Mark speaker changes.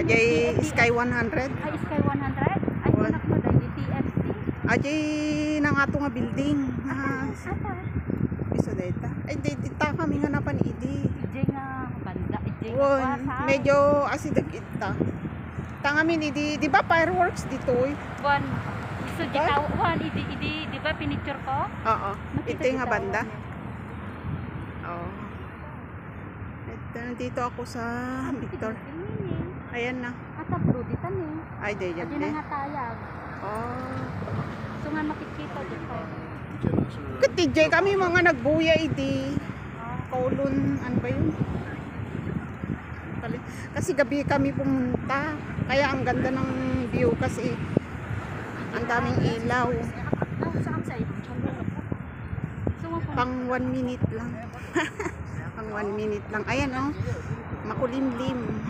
Speaker 1: Ajay Sky 100.
Speaker 2: Ay, Sky 100? Ay, anak mo dahil TFC.
Speaker 1: Ajay nang ato nga building.
Speaker 2: Ata.
Speaker 1: Isa data. Ay, dita kami nga napan idi.
Speaker 2: Ije nga banda. Ije nga
Speaker 1: Won,
Speaker 2: kwasa.
Speaker 1: medyo asidag ita. Tangamin idi, di ba fireworks dito eh?
Speaker 2: One. So, di ba pinicture ko?
Speaker 1: Oo. Ito nga banda. Oo. Ito, nandito ako sa Victor. Ayan na.
Speaker 2: Ata pruditan eh.
Speaker 1: Ay, di yan.
Speaker 2: Adi na nga tayag.
Speaker 1: Oh.
Speaker 2: So nga makikita dito.
Speaker 1: Katijay kami mga nagbuya idi. Kaulon, ano ba yun? Kasi gabi kami pumunta. Kaya ang ganda ng view kasi ang daming ilaw. Pang 1 minute lang. Pang 1 minute lang. Ayan oh. Makulimlim.